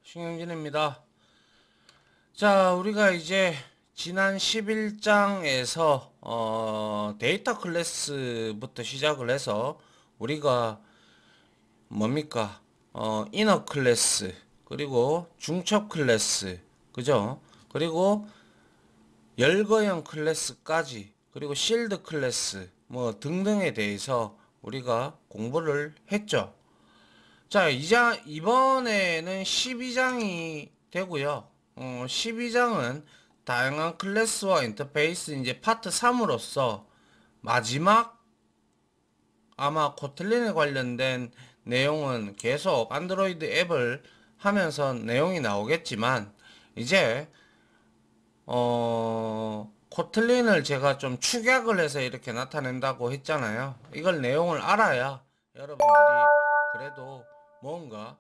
신경진입니다. 자, 우리가 이제 지난 11장에서 데이터 클래스부터 시작을 해서 우리가 뭡니까? 이너 클래스, 그리고 중첩 클래스, 그죠? 그리고 열거형 클래스까지, 그리고 실드 클래스 뭐 등등에 대해서 우리가 공부를 했죠. 자, 이번에는 12장이 되고요. 12장은 다양한 클래스와 인터페이스 이제 파트 3으로서 마지막 아마 코틀린에 관련된 내용은 계속 안드로이드 앱을 하면서 내용이 나오겠지만 이제 코틀린을 제가 좀 축약을 해서 이렇게 나타낸다고 했잖아요. 이걸 내용을 알아야 여러분들이 그래도 뭔가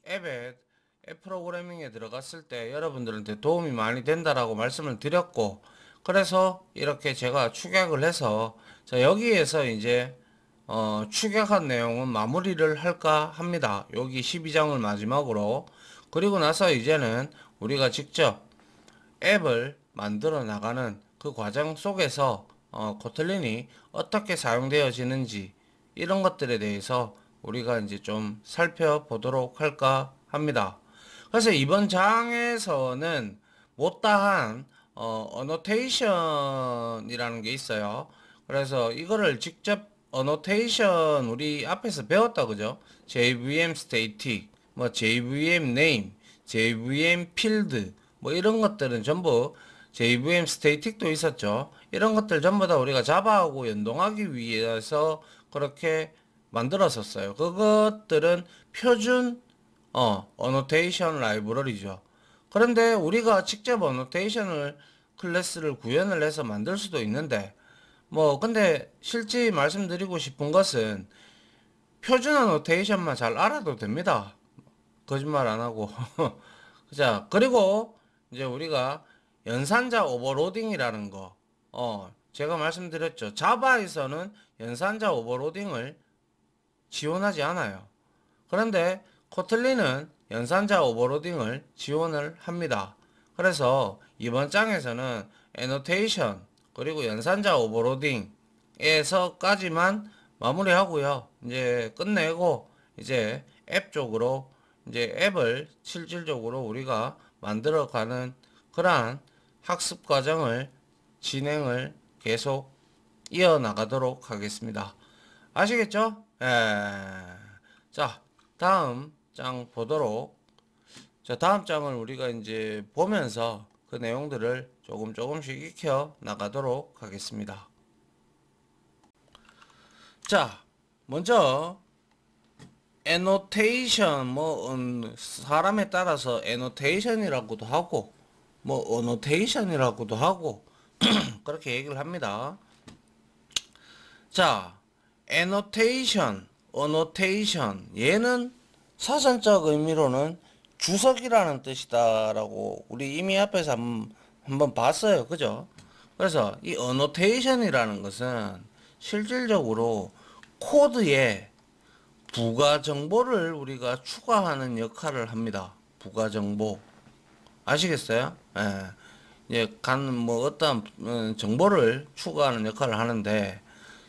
앱에 앱 프로그래밍에 들어갔을 때 여러분들한테 도움이 많이 된다라고 말씀을 드렸고, 그래서 이렇게 제가 축약을 해서 자 여기에서 이제 축약한 내용은 마무리를 할까 합니다. 여기 12장을 마지막으로. 그리고 나서 이제는 우리가 직접 앱을 만들어 나가는 그 과정 속에서 코틀린이 어떻게 사용되어지는지 이런 것들에 대해서 우리가 이제 좀 살펴보도록 할까 합니다. 그래서 이번 장에서는 못다한 어노테이션이라는 게 있어요. 그래서 이거를 직접 어노테이션 우리 앞에서 배웠다 그죠? JVM static, 뭐 JVM name, JVM field 뭐 이런 것들은 전부 JVM static도 있었죠. 이런 것들 전부 다 우리가 자바하고 연동하기 위해서 그렇게 만들었었어요. 그것들은 표준 어노테이션 라이브러리죠. 그런데 우리가 직접 어노테이션을 클래스를 구현을 해서 만들 수도 있는데 뭐 근데 실제 말씀드리고 싶은 것은 표준 어노테이션만 잘 알아도 됩니다. 거짓말 안 하고. 자, 그리고 이제 우리가 연산자 오버로딩이라는 거, 제가 말씀드렸죠. 자바에서는 연산자 오버로딩을 지원하지 않아요. 그런데 코틀린은 연산자 오버로딩을 지원을 합니다. 그래서 이번 장에서는 애노테이션 그리고 연산자 오버로딩에서까지만 마무리하고요. 이제 끝내고 이제 앱 쪽으로 이제 앱을 실질적으로 우리가 만들어가는 그러한 학습 과정을 진행을 계속 이어나가도록 하겠습니다. 아시겠죠? 예. 자, 다음 장 보도록. 자, 다음 장을 우리가 이제 보면서 그 내용들을 조금씩 익혀 나가도록 하겠습니다. 자, 먼저 애노테이션 사람에 따라서 애노테이션이라고도 하고 뭐 어노테이션이라고도 하고 그렇게 얘기를 합니다. 자, 애노테이션, 어노테이션 얘는 사전적 의미로는 주석이라는 뜻이다라고 우리 이미 앞에서 한번 봤어요. 그죠? 그래서 이 어노테이션이라는 것은 실질적으로 코드에 부가 정보를 우리가 추가하는 역할을 합니다. 부가 정보. 아시겠어요? 예. 이제 뭐 어떤 정보를 추가하는 역할을 하는데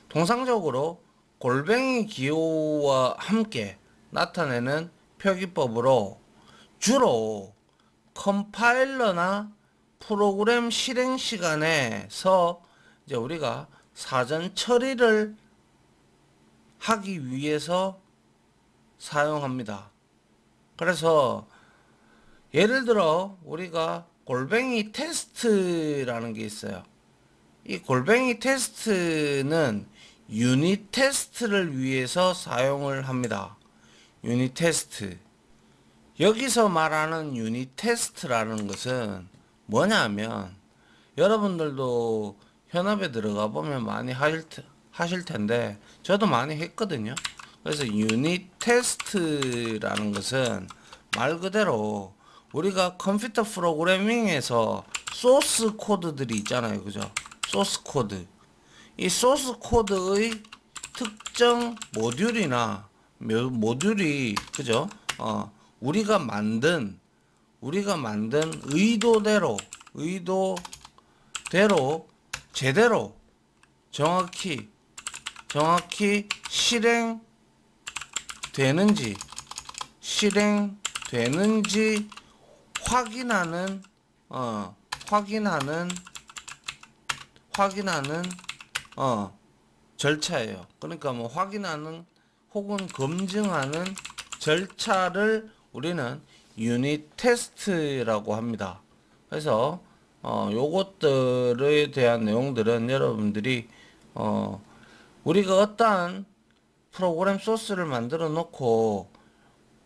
통상적으로 골뱅이 기호와 함께 나타내는 표기법으로 주로 컴파일러나 프로그램 실행 시간에서 이제 우리가 사전 처리를 하기 위해서 사용합니다. 그래서 예를 들어 우리가 골뱅이 테스트라는 게 있어요. 이 골뱅이 테스트는 유닛 테스트를 위해서 사용을 합니다. 유닛 테스트. 여기서 말하는 유닛 테스트라는 것은 뭐냐면 여러분들도 현업에 들어가 보면 많이 하실 텐데 저도 많이 했거든요. 그래서 유닛 테스트라는 것은 말 그대로 우리가 컴퓨터 프로그래밍에서 소스 코드들이 있잖아요. 그죠? 소스 코드. 이 소스 코드의 특정 모듈이나 모듈이 그죠? 우리가 만든 의도대로 제대로 정확히 실행되는지 확인하는 확인하는 절차예요. 그러니까 뭐 확인하는 혹은 검증하는 절차를 우리는 유닛 테스트라고 합니다. 그래서 요것들에 대한 내용들은 여러분들이 우리가 어떠한 프로그램 소스를 만들어 놓고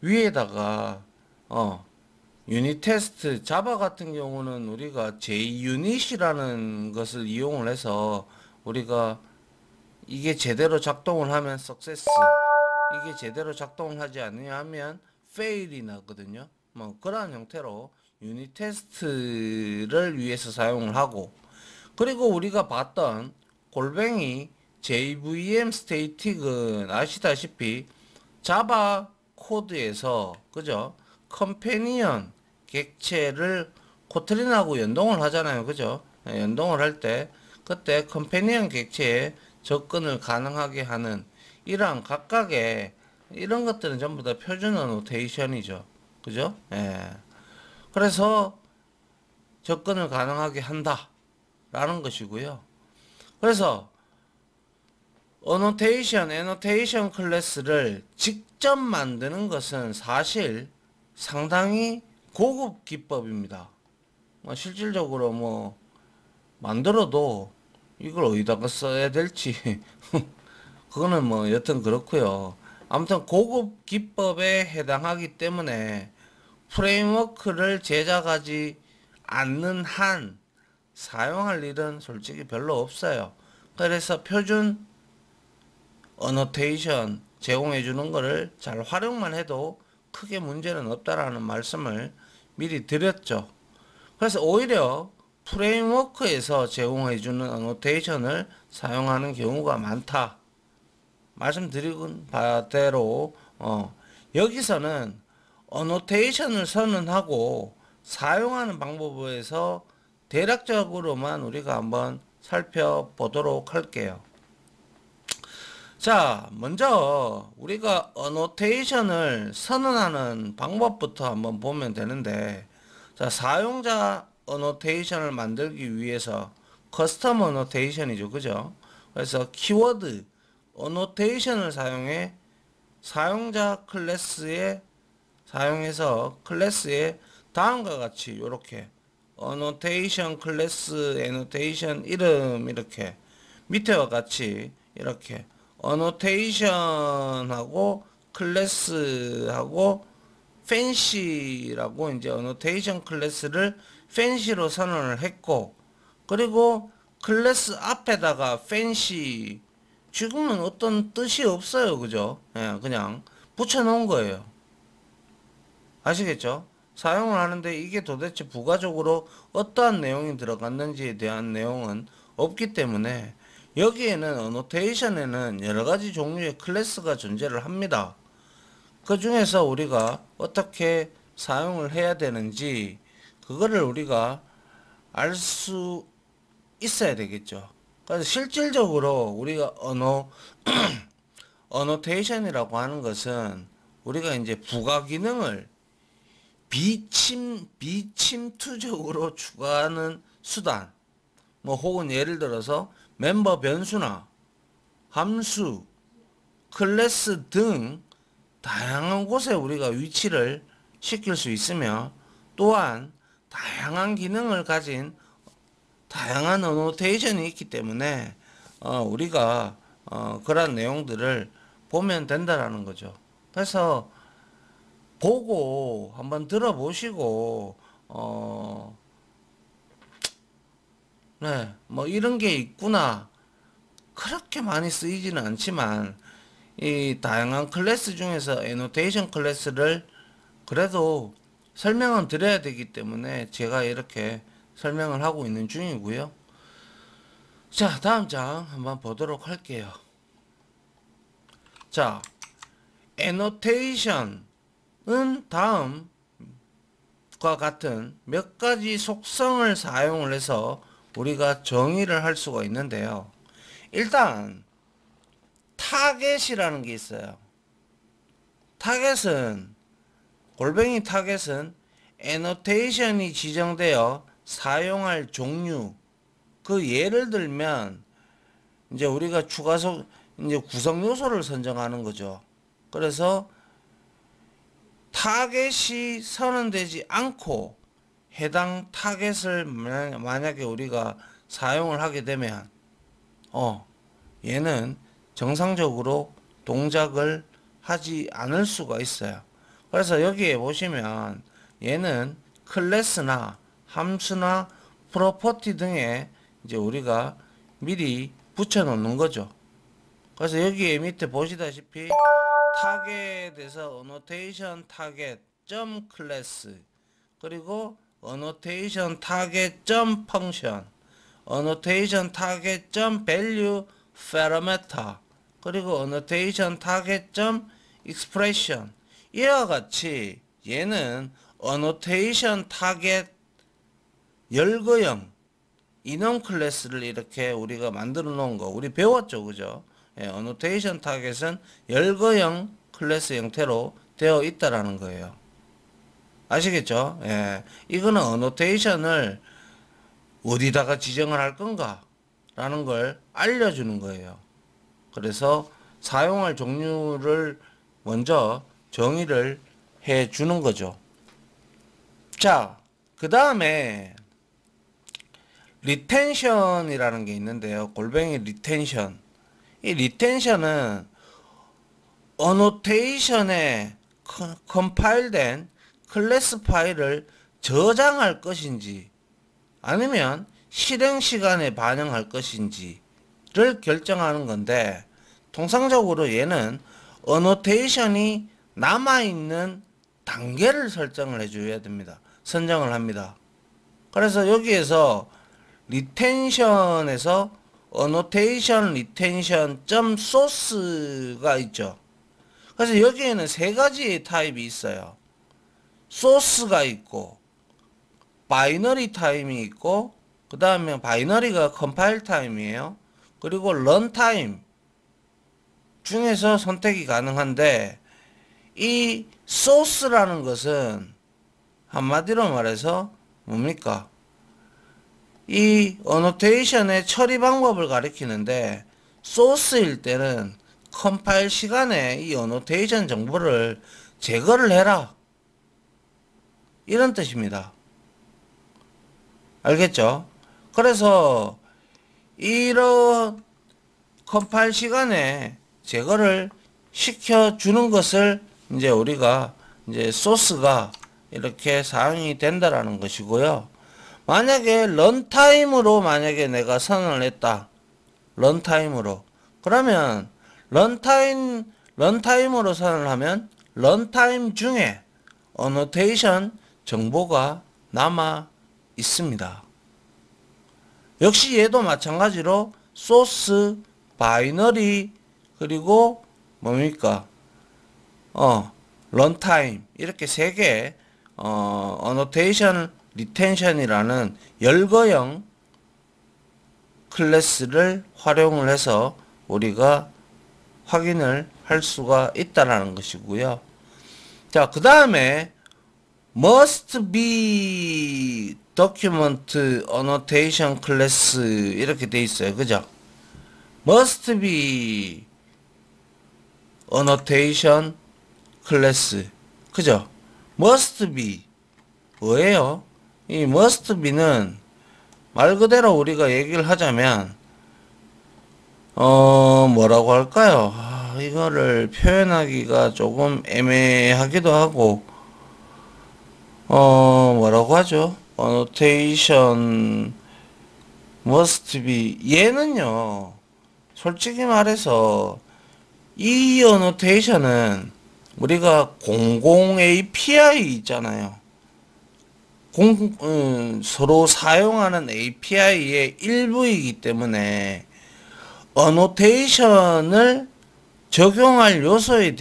위에다가 유닛 테스트, 자바 같은 경우는 우리가 JUnit이라는 것을 이용을 해서 우리가 이게 제대로 작동을 하면 석세스, 이게 제대로 작동을 하지 않느냐 하면 fail이 나거든요. 뭐 그러한 형태로 유닛 테스트를 위해서 사용을 하고, 그리고 우리가 봤던 골뱅이 JVM 스테이틱은 아시다시피 자바 코드에서 그죠? 컴패니언 객체를 코트린하고 연동을 하잖아요. 그죠? 연동을 할 때 그때 컴패니언 객체에 접근을 가능하게 하는 이러한 각각의 이런 것들은 전부 다 표준 어노테이션이죠. 그죠? 예. 그래서 접근을 가능하게 한다 라는 것이고요. 그래서 애노테이션 클래스를 직접 만드는 것은 사실 상당히 고급 기법입니다. 실질적으로 뭐 만들어도 이걸 어디다가 써야 될지 그거는 뭐 여튼 그렇고요. 아무튼 고급 기법에 해당하기 때문에 프레임워크를 제작하지 않는 한 사용할 일은 솔직히 별로 없어요. 그래서 표준 어노테이션 제공해 주는 거를 잘 활용만 해도 크게 문제는 없다라는 말씀을 미리 드렸죠. 그래서 오히려 프레임워크에서 제공해 주는 어노테이션을 사용하는 경우가 많다 말씀드린 바대로 여기서는 어노테이션을 선언하고 사용하는 방법에서 대략적으로만 우리가 한번 살펴보도록 할게요. 자, 먼저 우리가 어노테이션을 선언하는 방법부터 한번 보면 되는데, 자, 사용자 어노테이션을 만들기 위해서 커스텀 어노테이션이죠. 그죠? 그래서 키워드 어노테이션을 사용해 사용자 클래스에 사용해서 클래스에 다음과 같이 이렇게 어노테이션 클래스 애노테이션 이름 이렇게 밑에와 같이 이렇게 어노테이션하고 클래스하고 팬시라고 이제 어노테이션 클래스를 팬시로 선언을 했고, 그리고 클래스 앞에다가 팬시 지금은 어떤 뜻이 없어요. 그죠? 예, 그냥 붙여 놓은 거예요. 아시겠죠? 사용을 하는데 이게 도대체 부가적으로 어떠한 내용이 들어갔는지에 대한 내용은 없기 때문에 여기에는 어노테이션에는 여러가지 종류의 클래스가 존재를 합니다. 그 중에서 우리가 어떻게 사용을 해야 되는지 그거를 우리가 알 수 있어야 되겠죠. 그래서 실질적으로 우리가 어노테이션이라고 하는 것은 우리가 이제 부가 기능을 비침투적으로 추가하는 수단, 뭐 혹은 예를 들어서 멤버 변수나 함수, 클래스 등 다양한 곳에 우리가 위치를 시킬 수 있으며, 또한 다양한 기능을 가진 다양한 어노테이션이 있기 때문에 우리가 그런 내용들을 보면 된다라는 거죠. 그래서 보고 한번 들어보시고 네, 뭐 이런 게 있구나. 그렇게 많이 쓰이지는 않지만 이 다양한 클래스 중에서 애노테이션 클래스를 그래도 설명은 드려야 되기 때문에 제가 이렇게 설명을 하고 있는 중이고요. 자, 다음 장 한번 보도록 할게요. 자, 애노테이션 다음과 같은 몇 가지 속성을 사용을 해서 우리가 정의를 할 수가 있는데요. 일단 타겟이라는 게 있어요. 타겟은 골뱅이 타겟은 애노테이션이 지정되어 사용할 종류, 그 예를 들면 이제 우리가 이제 구성 요소를 선정하는 거죠. 그래서 타겟이 선언되지 않고 해당 타겟을 만약에 우리가 사용을 하게 되면 얘는 정상적으로 동작을 하지 않을 수가 있어요. 그래서 여기에 보시면 얘는 클래스나 함수나 프로퍼티 등에 이제 우리가 미리 붙여 놓는 거죠. 그래서 여기에 밑에 보시다시피 타겟에서 annotation target 점 클래스, 그리고 annotation target 점 펑션, annotation target 점 value parameter, 그리고 annotation target 점 expression, 이와 같이 얘는 annotation target 열거형 인원 클래스를 이렇게 우리가 만들어 놓은 거 우리 배웠죠, 그죠? 예, annotation target은 열거형 클래스 형태로 되어 있다라는 거예요. 아시겠죠? 예, 이거는 annotation을 어디다가 지정을 할 건가 라는 걸 알려주는 거예요. 그래서 사용할 종류를 먼저 정의를 해 주는 거죠. 자, 그 다음에 리텐션이라는 게 있는데요. 골뱅이 리텐션. 이 리텐션은 annotation에 컴파일된 클래스 파일을 저장할 것인지 아니면 실행 시간에 반영할 것인지를 결정하는 건데, 통상적으로 얘는 annotation이 남아있는 단계를 설정을 해줘야 됩니다. 선정을 합니다. 그래서 여기에서 리텐션에서 annotation retention source가 있죠. 그래서 여기에는 세 가지의 타입이 있어요. 소스가 있고, 바이너리 타임이 있고, 그 다음에 바이너리가 컴파일 타임이에요. 그리고 런 타임 중에서 선택이 가능한데, 이 소스라는 것은 한마디로 말해서 뭡니까? 이 annotation의 처리 방법을 가리키는데, 소스일 때는 컴파일 시간에 이 annotation 정보를 제거를 해라, 이런 뜻입니다. 알겠죠? 그래서 이런 컴파일 시간에 제거를 시켜주는 것을 이제 우리가 이제 소스가 이렇게 사용이 된다라는 것이고요. 만약에 런타임으로 만약에 내가 선언을 했다. 런타임으로. 그러면 런타임으로 선언을 하면 런타임 중에 annotation 정보가 남아 있습니다. 역시 얘도 마찬가지로 소스, 바이너리, 그리고 뭡니까? 런타임, 이렇게 세 개 annotation retention이라는 열거형 클래스를 활용을 해서 우리가 확인을 할 수가 있다라는 것이고요. 자, 그 다음에 must be document annotation class 이렇게 돼 있어요. 그죠? must be annotation class. 그죠? must be 뭐예요? 이 must be는 말 그대로 우리가 얘기를 하자면 뭐라고 할까요? 이거를 표현하기가 조금 애매하기도 하고 뭐라고 하죠? annotation must be, 얘는요 솔직히 말해서 이 annotation은 우리가 공공 API 있잖아요. 서로 사용하는 API의 일부이기 때문에 annotation을 적용할 요소에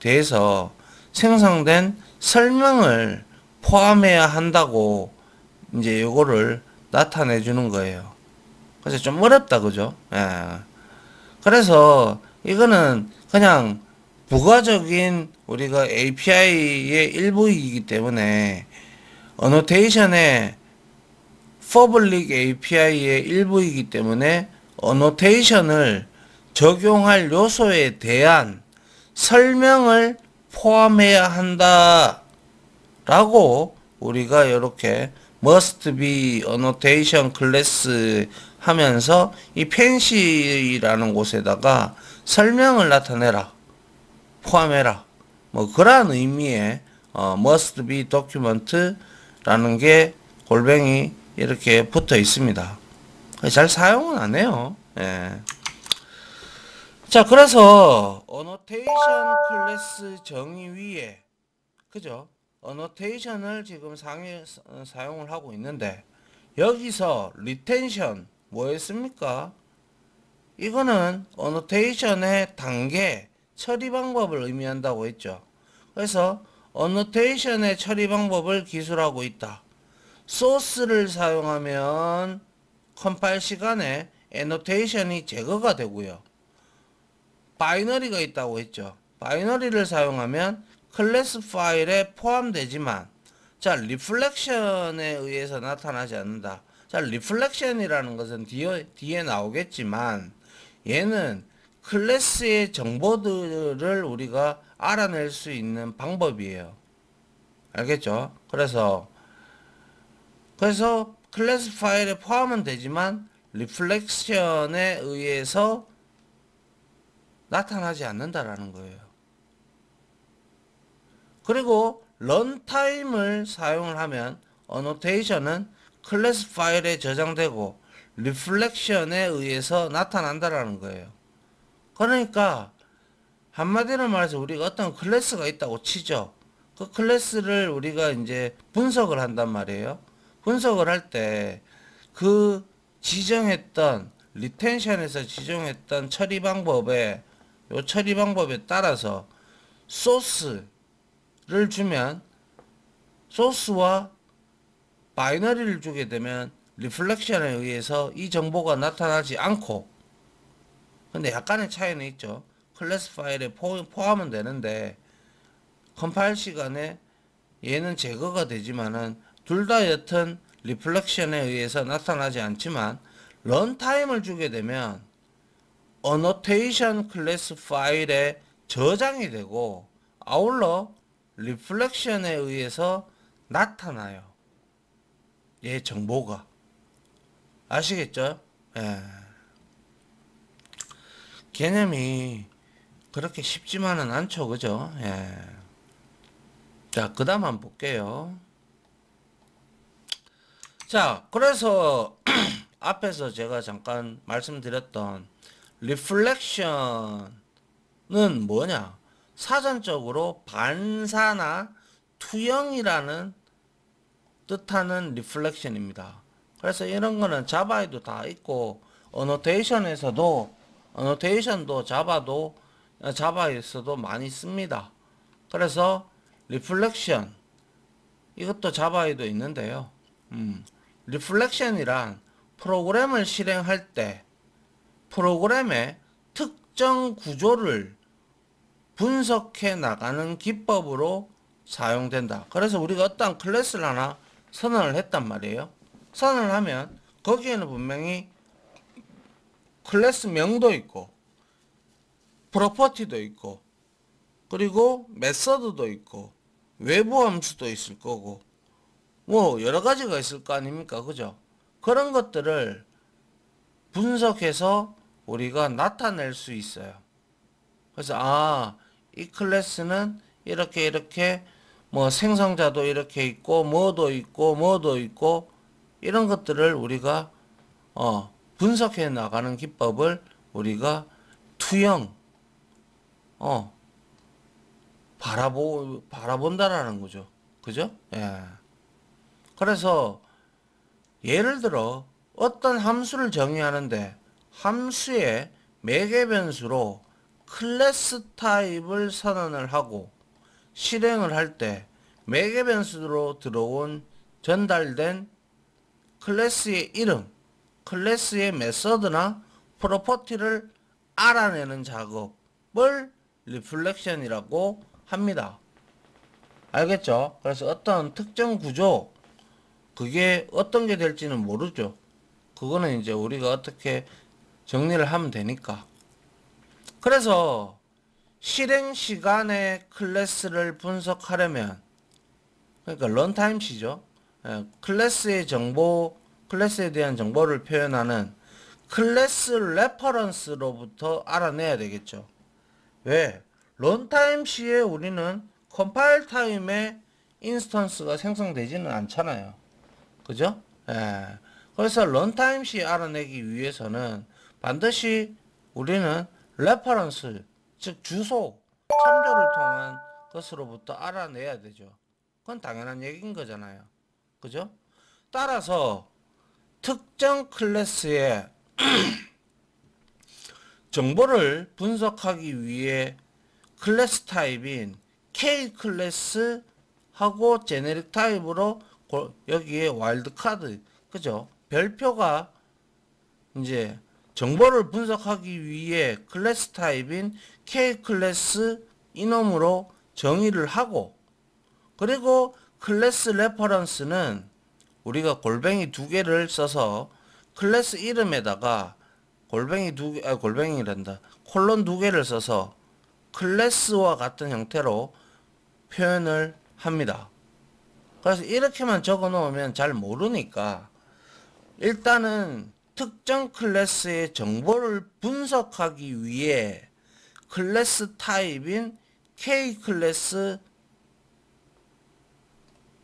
대해서 생성된 설명을 포함해야 한다고 이제 요거를 나타내 주는 거예요. 그래서 좀 어렵다, 그죠? 예. 그래서 이거는 그냥 부가적인 우리가 API의 일부이기 때문에 어노테이션의 퍼블릭 API의 일부이기 때문에 어노테이션을 적용할 요소에 대한 설명을 포함해야 한다 라고 우리가 이렇게 must be annotation class 하면서 이 fancy라는 곳에다가 설명을 나타내라, 포함해라, 뭐 그러한 의미의 must be document 라는 게 골뱅이 이렇게 붙어 있습니다. 잘 사용은 안 해요. 예. 자, 그래서 annotation 클래스 정의 위에, 그죠? annotation을 지금 사용을 하고 있는데, 여기서 retention 뭐였습니까? 이거는 annotation의 단계, 처리 방법을 의미한다고 했죠. 그래서 annotation의 처리 방법을 기술하고 있다. 소스를 사용하면 컴파일 시간에 annotation이 제거가 되고요. 바이너리가 있다고 했죠. 바이너리를 사용하면 클래스 파일에 포함되지만, 자, 리플렉션에 의해서 나타나지 않는다. 자, 리플렉션이라는 것은 뒤에 나오겠지만, 얘는 클래스의 정보들을 우리가 알아낼 수 있는 방법이에요. 알겠죠? 그래서 클래스 파일에 포함은 되지만 리플렉션에 의해서 나타나지 않는다라는 거예요. 그리고 런타임을 사용을 하면 어노테이션은 클래스 파일에 저장되고 리플렉션에 의해서 나타난다라는 거예요. 그러니까 한마디로 말해서 우리가 어떤 클래스가 있다고 치죠. 그 클래스를 우리가 이제 분석을 한단 말이에요. 분석을 할 때 그 지정했던 리텐션에서 지정했던 처리 방법에, 요 처리 방법에 따라서 소스를 주면, 소스와 바이너리를 주게 되면 리플렉션에 의해서 이 정보가 나타나지 않고, 근데 약간의 차이는 있죠. 클래스 파일에 포함은 되는데 컴파일 시간에 얘는 제거가 되지만은 둘 다 여튼 리플렉션에 의해서 나타나지 않지만, 런타임을 주게 되면 annotation 클래스 파일에 저장이 되고 아울러 리플렉션에 의해서 나타나요. 얘 정보가. 아시겠죠? 예. 개념이 그렇게 쉽지만은 않죠, 그죠? 예. 자, 그 다음 한번 볼게요. 자, 그래서 앞에서 제가 잠깐 말씀드렸던 리플렉션은 뭐냐? 사전적으로 반사나 투영이라는 뜻하는 리플렉션입니다. 그래서 이런 거는 자바에도 다 있고, 어노테이션도 자바에서도 많이 씁니다. 그래서 리플렉션, 이것도 자바에도 있는데요. 리플렉션이란 프로그램을 실행할 때 프로그램의 특정 구조를 분석해 나가는 기법으로 사용된다. 그래서 우리가 어떤 클래스를 하나 선언을 했단 말이에요. 선언을 하면 거기에는 분명히 클래스 명도 있고 프로퍼티도 있고 그리고 메서드도 있고 외부 함수도 있을 거고 뭐 여러 가지가 있을 거 아닙니까? 그죠? 그런 것들을 분석해서 우리가 나타낼 수 있어요. 그래서 이 클래스는 이렇게 뭐 생성자도 이렇게 있고 뭐도 있고 이런 것들을 우리가 분석해 나가는 기법을 우리가 투영 바라본다라는 거죠. 그죠? 예. 그래서 예를 들어 어떤 함수를 정의하는데 함수의 매개 변수로 클래스 타입을 선언을 하고 실행을 할 때 매개 변수로 들어온 전달된 클래스의 이름, 클래스의 메서드나 프로퍼티를 알아내는 작업을 리플렉션이라고 합니다. 알겠죠? 그래서 어떤 특정 구조, 그게 어떤 게 될지는 모르죠. 그거는 이제 우리가 어떻게 정리를 하면 되니까. 그래서 실행 시간의 클래스를 분석하려면, 그러니까 런타임 시죠. 클래스의 정보, 클래스에 대한 정보를 표현하는 클래스 레퍼런스로부터 알아내야 되겠죠. 왜? 런타임 시에 우리는 컴파일 타임에 인스턴스가 생성되지는 않잖아요. 그죠? 예. 그래서 런타임 시 알아내기 위해서는 반드시 우리는 레퍼런스, 즉 주소, 참조를 통한 것으로부터 알아내야 되죠. 그건 당연한 얘기인 거잖아요. 그죠? 따라서 특정 클래스의 정보를 분석하기 위해 클래스 타입인 K 클래스하고 제네릭 타입으로 여기에 와일드 카드, 그죠? 별표가 이제 정보를 분석하기 위해 클래스 타입인 K 클래스 이놈으로 정의를 하고, 그리고 클래스 레퍼런스는 우리가 골뱅이 두 개를 써서 클래스 이름에다가 골뱅이란다. 콜론 두 개를 써서 클래스와 같은 형태로 표현을 합니다. 그래서 이렇게만 적어 놓으면 잘 모르니까 일단은 특정 클래스의 정보를 분석하기 위해 클래스 타입인 K 클래스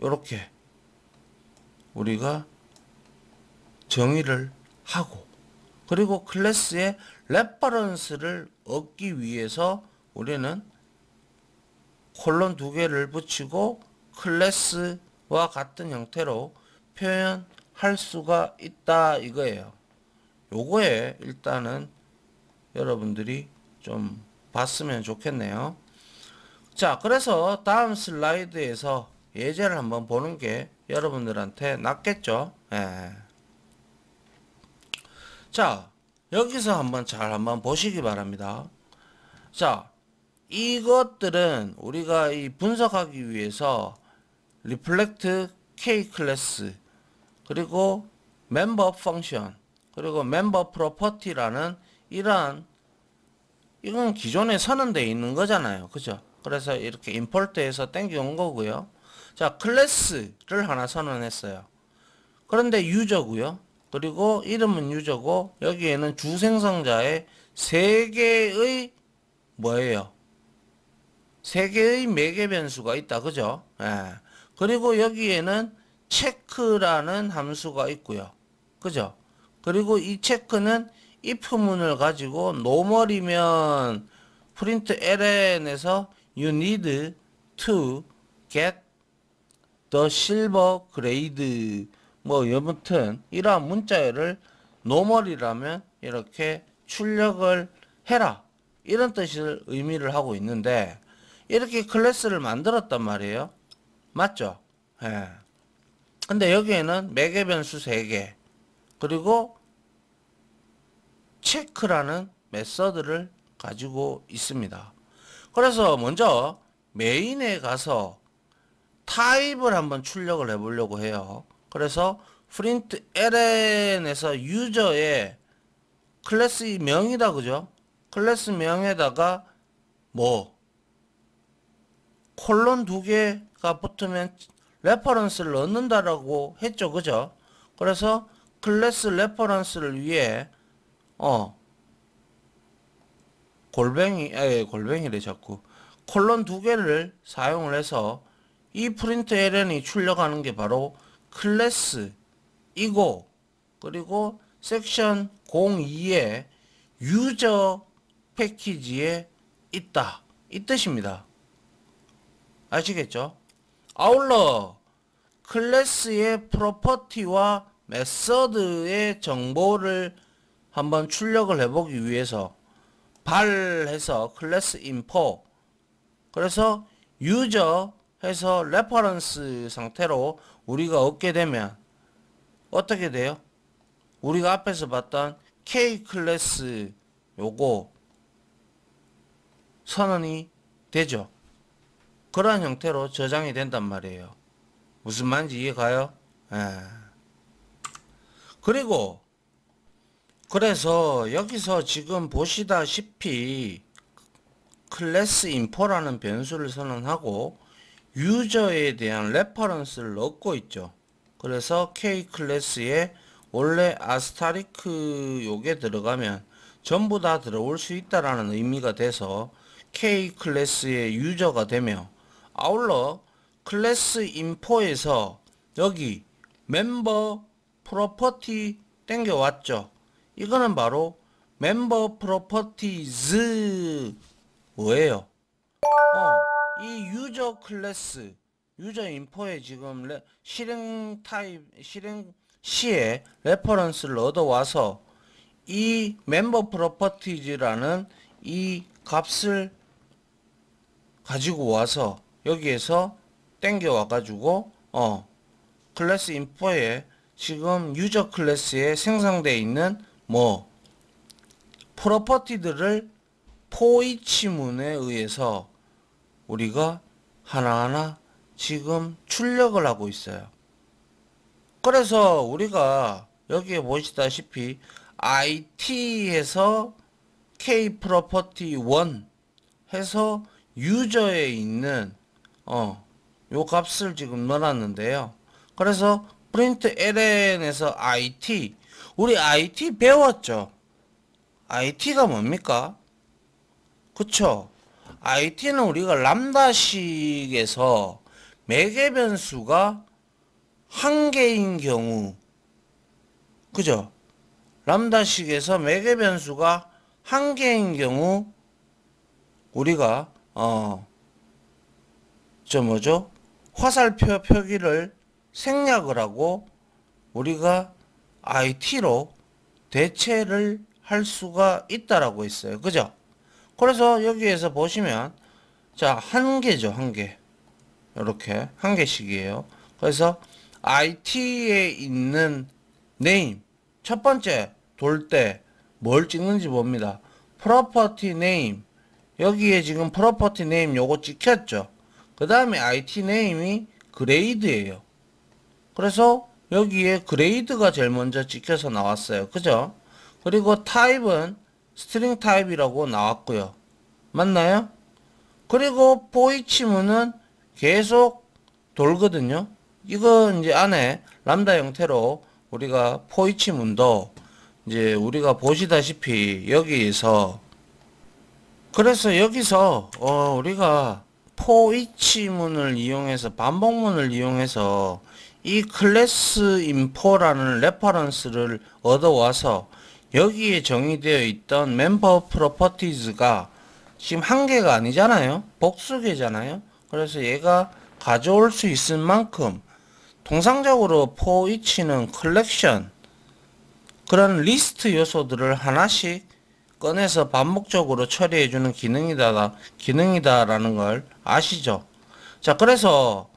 요렇게 우리가 정의를 하고, 그리고 클래스의 레퍼런스를 얻기 위해서 우리는 콜론 두 개를 붙이고 클래스와 같은 형태로 표현할 수가 있다 이거예요. 요거에 일단은 여러분들이 좀 봤으면 좋겠네요. 자, 그래서 다음 슬라이드에서 예제를 한번 보는 게 여러분들한테 낫겠죠. 예. 자, 여기서 한번 보시기 바랍니다. 자, 이것들은 우리가 이 분석하기 위해서 reflect K 클래스, 그리고 member function, 그리고 member property라는 이러한, 이건 기존에 선언되어 있는 거잖아요. 그죠? 그래서 이렇게 import해서 땡겨온 거고요. 자, 클래스를 하나 선언했어요. 그런데 유저고요. 그리고 이름은 유저고, 여기에는 주생성자의 3개의 뭐예요? 3개의 매개 변수가 있다. 그죠? 예. 그리고 여기에는 체크라는 함수가 있고요. 그죠? 그리고 이 체크는 if문을 가지고 노멀이면 print ln에서 you need to get the silver grade, 뭐 여무튼 이러한 문자열을 노멀이라면 이렇게 출력을 해라, 이런 뜻을 의미를 하고 있는데, 이렇게 클래스를 만들었단 말이에요. 맞죠? 예. 근데 여기에는 매개 변수 3개, 그리고 체크라는 메서드를 가지고 있습니다. 그래서 먼저 메인에 가서 타입을 한번 출력을 해 보려고 해요. 그래서 print ln에서 유저의 클래스 명이다. 그죠? 클래스 명에다가 뭐 콜론 2개가 붙으면 레퍼런스를 넣는다라고 했죠. 그죠? 그래서 클래스 레퍼런스를 위해 골뱅이래 자꾸. 콜론 2개를 사용을 해서 이 프린트 ln이 출력하는 게 바로 클래스이고, 그리고 섹션 02의 유저 패키지에 있다, 이 뜻입니다. 아시겠죠? 아울러 클래스의 프로퍼티와 메서드의 정보를 한번 출력을 해보기 위해서 발해서 클래스 인포, 그래서 유저 해서 레퍼런스 상태로 우리가 얻게 되면 어떻게 돼요? 우리가 앞에서 봤던 K 클래스 요거 선언이 되죠. 그러한 형태로 저장이 된단 말이에요. 무슨 말인지 이해가요? 예. 그리고 그래서 여기서 지금 보시다시피 클래스 인포라는 변수를 선언하고 유저에 대한 레퍼런스를 넣고 있죠. 그래서 K 클래스에 원래 아스타리크 요게 들어가면 전부 다 들어올 수 있다라는 의미가 돼서 K 클래스의 유저가 되며, 아울러 클래스 인포에서 여기 멤버 프로퍼티 땡겨왔죠. 이거는 바로 멤버 프로퍼티즈 뭐예요? 이 유저 클래스, 유저 인포에 지금 실행 타입, 실행 시에 레퍼런스를 얻어와서 이 멤버 프로퍼티즈라는 이 값을 가지고 와서 여기에서 땡겨와 가지고 클래스 인포에 지금 유저 클래스에 생성되어 있는 뭐 프로퍼티들을 포이치문에 의해서 우리가 하나하나 지금 출력을 하고 있어요. 그래서 우리가 여기에 보시다시피 IT에서 K 프로퍼티 1 해서 유저에 있는 요 값을 지금 넣어놨는데요. 그래서 프린트 ln에서 IT, 우리 IT 배웠죠. IT가 뭡니까? 그쵸? IT는 우리가 람다식에서 매개 변수가 한 개인 경우, 그죠? 람다식에서 매개 변수가 한 개인 경우 우리가 화살표 표기를 생략을 하고 우리가 IT로 대체를 할 수가 있다라고 있어요. 그죠? 그래서 여기에서 보시면 자, 한 개죠. 한 개. 이렇게 한 개씩이에요. 그래서 IT에 있는 name, 첫 번째 돌 때 뭘 찍는지 봅니다. property name, 여기에 지금 property name 요거 찍혔죠. 그 다음에 IT name이 grade예요. 그래서 여기에 grade가 제일 먼저 찍혀서 나왔어요. 그죠? 그리고 타입은 string 타입이라고 나왔고요. 맞나요? 그리고 포이치문은 계속 돌거든요. 이거 이제 안에 람다 형태로 우리가 포이치문도 이제 우리가 보시다시피 여기에서, 그래서 여기서 우리가 포이치문을 이용해서 반복문을 이용해서 이 클래스 인포라는 레퍼런스를 얻어와서 여기에 정의되어 있던 멤버 프로퍼티즈가 지금 한 개가 아니잖아요. 복수개잖아요. 그래서 얘가 가져올 수 있을 만큼 통상적으로 for each는 컬렉션, 그런 리스트 요소들을 하나씩 꺼내서 반복적으로 처리해주는 기능이다라는 걸 아시죠? 자, 그래서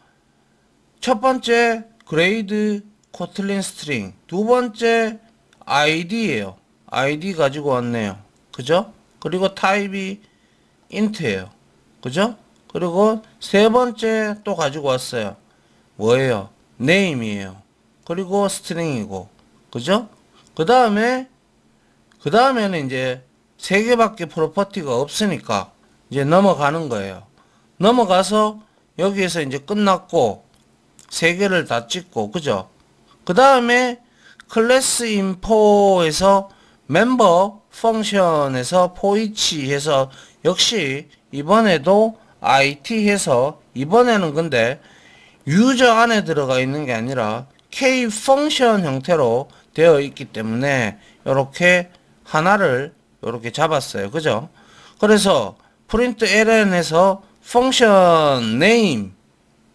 첫 번째 grade 코틀린 스트링, 두 번째 id예요. id 가지고 왔네요. 그죠? 그리고 타입이 int예요. 그죠? 그리고 세 번째 또 가지고 왔어요. 뭐예요? name이에요. 그리고 string이고. 그죠? 그 다음에는 이제 세 개밖에 프로퍼티가 없으니까 이제 넘어가는 거예요. 넘어가서 여기에서 이제 끝났고 세 개를 다 찍고, 그죠? 그 다음에 클래스 인포에서 멤버 펑션에서 포이치 해서 역시 이번에도 IT 해서, 이번에는 근데 유저 안에 들어가 있는 게 아니라 K 펑션 형태로 되어 있기 때문에 이렇게 하나를 이렇게 잡았어요. 그죠? 그래서 print ln에서 펑션 name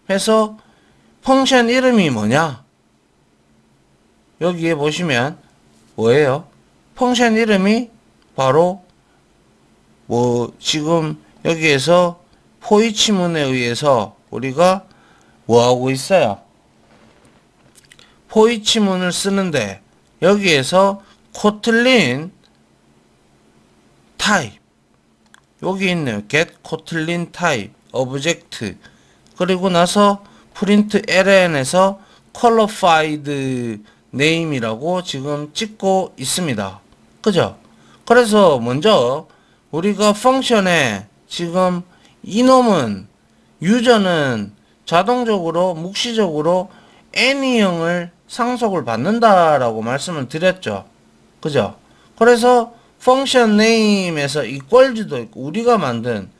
해서 펑션 이름이 뭐냐? 여기에 보시면 뭐예요? 펑션 이름이 바로 지금 여기에서 포이치문에 의해서 우리가 뭐 하고 있어요? 포이치문을 쓰는데 여기에서 코틀린 타입 여기 있네요. get 코틀린 타입 오브젝트 그리고 나서 프린트 ln에서 qualified name이라고 지금 찍고 있습니다. 그죠? 그래서 먼저 우리가 펑션에 지금 이놈은 유저는 자동적으로 묵시적으로 any형을 상속을 받는다라고 말씀을 드렸죠. 그죠? 그래서 펑션 name에서 equals도 있고 우리가 만든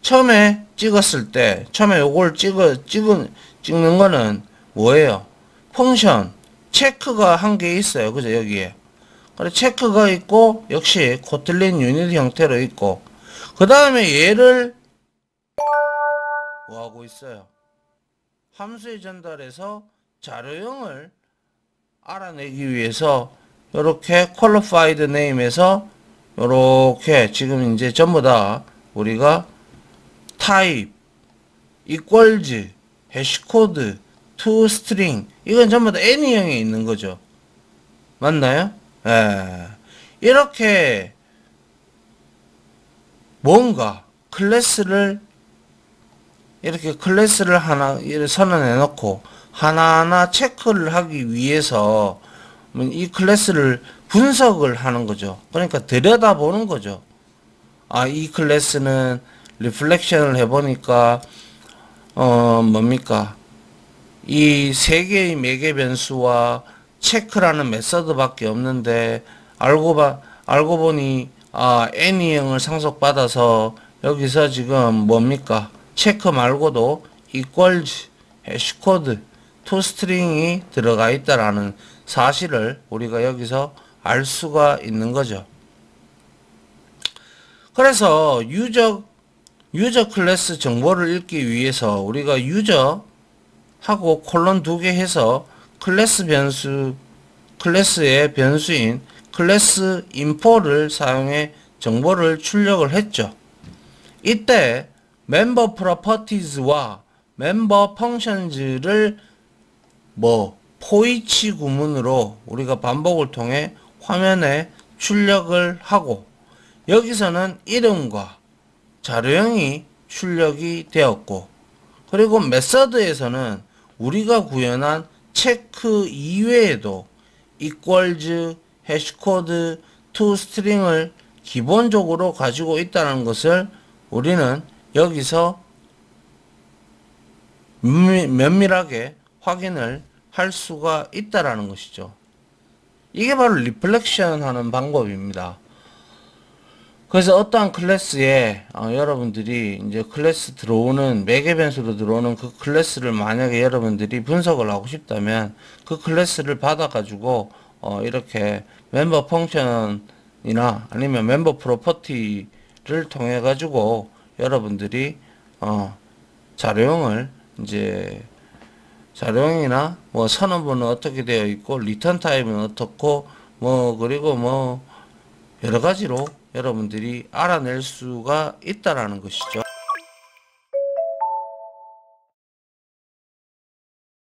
처음에 찍었을 때 처음에 요걸 찍는 거는 뭐예요? 펑션 체크가 한 개 있어요. 그죠? 여기에. 그래 체크가 있고 역시 코틀린 유닛 형태로 있고 그 다음에 얘를 뭐 하고 있어요? 함수에 전달해서 자료형을 알아내기 위해서 요렇게 qualified name에서 요렇게 지금 이제 전부 다 우리가 type, equals, hashcode, toString 이건 전부 다 any형에 있는 거죠. 맞나요? 예. 이렇게 뭔가 클래스를 이렇게 클래스를 하나 선언해 놓고 하나하나 체크를 하기 위해서 이 클래스를 분석을 하는 거죠. 그러니까 들여다보는 거죠. 아, 이 클래스는 리플렉션을 해보니까 뭡니까? 이 세 개의 매개 변수와 체크라는 메서드밖에 없는데 알고 보니 any형을 상속받아서 여기서 지금 뭡니까? 체크 말고도 equals, hashcode, toString이 들어가 있다라는 사실을 우리가 여기서 알 수가 있는 거죠. 그래서 유저 클래스 정보를 읽기 위해서 우리가 유저하고 콜론 2개 해서 클래스의 변수인 클래스 info를 사용해 정보를 출력을 했죠. 이때 멤버 프로퍼티즈와 멤버 펑션즈를 포이치 구문으로 우리가 반복을 통해 화면에 출력을 하고 여기서는 이름과 자료형이 출력이 되었고 그리고 메서드에서는 우리가 구현한 체크 이외에도 equals, hashcode, toString을 기본적으로 가지고 있다는 것을 우리는 여기서 면밀하게 확인을 할 수가 있다라는 것이죠. 이게 바로 리플렉션 하는 방법입니다. 그래서 어떠한 클래스에 여러분들이 이제 클래스 들어오는 매개 변수로 들어오는 그 클래스를 만약에 여러분들이 분석을 하고 싶다면 그 클래스를 받아 가지고 이렇게 멤버 펑션이나 아니면 멤버 프로퍼티를 통해 가지고 여러분들이 자료형을 이제 자료형이나 선언번호 어떻게 되어 있고 리턴 타입은 어떻고 그리고 여러 가지로 여러분들이 알아낼 수가 있다라는 것이죠.